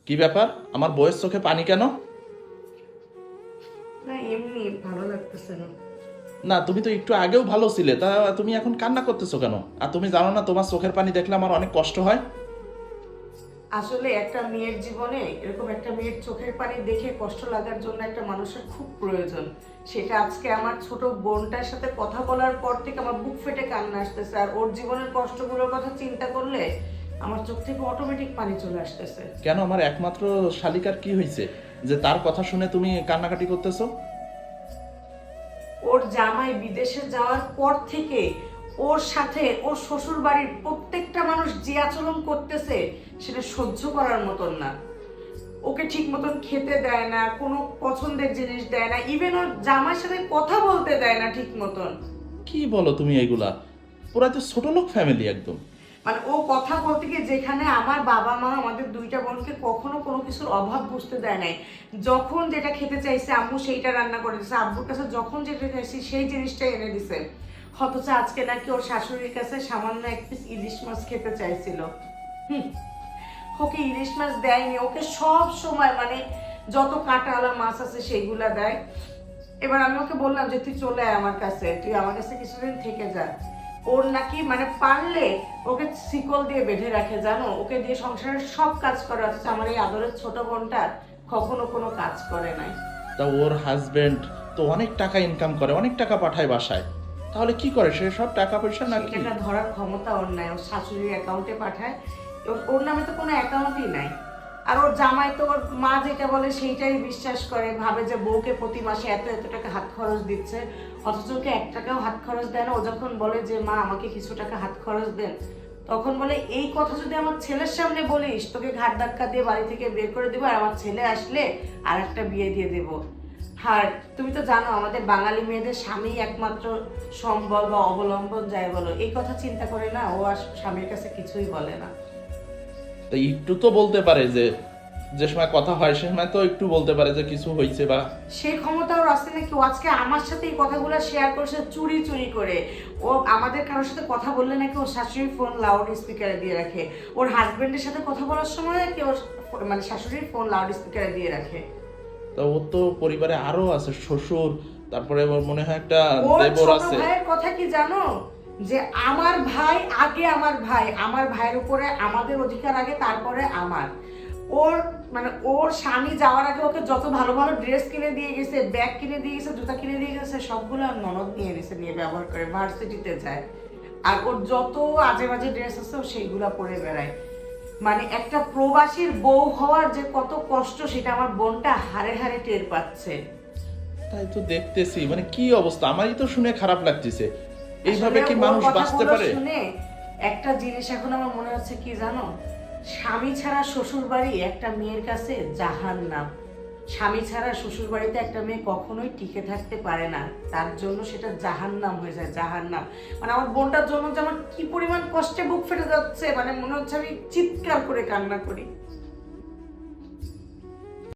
কি ব্যাপার, আমার বউয়ের চোখে পানি কেন? না এমনি ভালো লাগতেছে না। না, তুমি তো একটু আগেও ভালো ছিলে, তা তুমি এখন কান্না করতেছো কেন? আর তুমি জানো না তোমার চোখের পানি দেখলে আমার অনেক কষ্ট হয়। আসলে একটা মেয়ের জীবনে এরকম একটা মেয়ের চোখের পানি দেখে কষ্ট লাগার জন্য একটা মানুষের খুব প্রয়োজন। সেটা আজকে আমার ছোট বোনটার সাথে কথা বলার পর থেকে আমার বুক ফেটে কান্না আসতেছে, আর ওর জীবনের কষ্টগুলোর কথা চিন্তা করলে আমার চোখ থেকে অটোমেটিক পানি চলে আসতেছে। কেন, আমার একমাত্র শালিকার কি হয়েছে যে তার কথা শুনে তুমি কান্নাকাটি করতেছো? ওর জামাই বিদেশে যাওয়ার পর থেকে ওর সাথে ওর শ্বশুর বাড়ির প্রত্যেকটা মানুষ যে আচরণ করতেছে সেটা সহ্য করার মতন না। ওকে ঠিক মতন খেতে দেয় না, কোনো পছন্দের জিনিস দেয় না, ইভেন ওর জামাইয়ের সাথে কথা বলতে দেয় না ঠিক মতন। কি বলো তুমি এগুলা? পুরা তো ছোট লোক ফ্যামিলি একদম। মানে ও কথা বলতে গিয়ে যেখানে আমার বাবা মা আমাদের দুইটা বোনকে কখনো কোনো কিছুর অভাব বুঝতে দেয় নাই। যখন যেটা খেতে চাইছে আম্মু সেইটা রান্না করে দিছে, আব্বুর কাছে যখন যেটা চাইছি সেই জিনিসটা এনে দিছে। অথচ আজকে নাকি ওর শাশুড়ির কাছে সামান্য এক পিস ইলিশ মাছ খেতে চাইছিল। হুম, ওকে ইলিশ মাছ দেয়নি, ওকে সব সময় মানে যত কাঁটাওয়ালা মাছ আছে সেইগুলা দেয়। এবার আমি ওকে বললাম যে তুই চলে আয় আমার কাছে, তুই আমার কাছে কিছুদিন থেকে যা। ওর নাকি মানে পারলে ওকে শিকল দিয়ে বেঁধে রাখে, জানো, ওকে দিয়ে সংসারের সব কাজ করে, অথচ আমার এই আদরের ছোট বোনটা কখনো কোনো কাজ করে নাই। তা ওর হাজবেন্ড তো অনেক টাকা ইনকাম করে, অনেক টাকা পাঠায় বাসায়, তাহলে কি করে সে সব টাকা পয়সা নাকি? সেটা ধরার ক্ষমতা ওর নাই, ওর শাশুড়ির অ্যাকাউন্টে পাঠায়। ওর নামে তো কোনো অ্যাকাউন্টই নাই। আর ওর জামাই তো ওর মা যেটা বলে সেইটাই বিশ্বাস করে, ভাবে যে বউকে প্রতি মাসে এত এত টাকা হাত খরচ দিচ্ছে, অথচ ওকে 1 টাকাও হাত খরচ দেয় না। ও যখন বলে যে মা আমাকে কিছু টাকা হাত খরচ দেন, তখন বলে এই কথা যদি আমার ছেলের সামনে বলিস তোকে ঘাট ধাক্কা দিয়ে বাড়ি থেকে বের করে দেবো, আর আমার ছেলে আসলে আর একটা বিয়ে দিয়ে দেবো। আর তুমি তো জানো আমাদের বাঙালি মেয়েদের স্বামী একমাত্র সম্বল বা অবলম্বন যাই বলো, এই কথা চিন্তা করে না ও আর স্বামীর কাছে কিছুই বলে না। তা একটু তো বলতে পারে যে, যে সময় কথা হয় সে সময় তো একটু বলতে পারে যে কিছু হয়েছে বা। সেই ক্ষমতা ওর আছে নাকি? ও আজকে আমার সাথে এই কথাগুলো শেয়ার করছে চুরি চুরি করে। ও আমাদের কারোর সাথে কথা বললে নাকি ওর শাশুড়ির ফোন লাউড স্পিকারে দিয়ে রাখে, ওর হাজবেন্ডের সাথে কথা বলার সময় নাকি ওর মানে শাশুড়ির ফোন লাউড স্পিকারে দিয়ে রাখে। তা ওর তো পরিবারে আরো আছে, শ্বশুর, তারপরে ওর মনে হয় একটা ওর দেবর ছোট আছে। ভাইয়ের কথা কি জানো? যে আমার ভাই আগে, আমার ভাই, আমার ভাইয়ের উপরে আমাদের অধিকার আগে, তারপরে আমার। ওর মানে ওর স্বামী যাওয়ার আগে ওকে যত ভালো ভালো ড্রেস কিনে দিয়ে গেছে, ব্যাগ কিনে দিয়ে গেছে, জুতা কিনে দিয়ে গেছে, সবগুলো আর ননদ নিয়ে গেছে, নিয়ে ব্যবহার করে ভার্সিটিতে যায়। আর ওর যত আজে বাজে ড্রেস আছে ও সেইগুলা পরে বেড়ায়। মানে একটা প্রবাসীর বউ হওয়ার যে কত কষ্ট সেটা আমার বোনটা হাড়ে হাড়ে টের পাচ্ছে। তাই তো দেখতেছি, মানে কি অবস্থা, আমারই তো শুনে খারাপ লাগতেছে। এইভাবে আসলে কি ওর মানুষ বাঁচতে কথাগুলো পারে? শুনে একটা জিনিস এখন আমার মনে হচ্ছে কি জানো, স্বামী ছাড়া শ্বশুর বাড়ি একটা মেয়ের কাছে জাহান্নাম। স্বামী ছাড়া শ্বশুর বাড়িতে একটা মেয়ে কখনোই টিকে থাকতে পারে না, তার জন্য সেটা জাহান্নাম হয়ে যায়, জাহান্নাম। মানে আমার বোনটার জন্য যে আমার কি পরিমাণ কষ্টে বুক ফেটে যাচ্ছে, মানে মনে হচ্ছে আমি চিৎকার করে কান্না করি।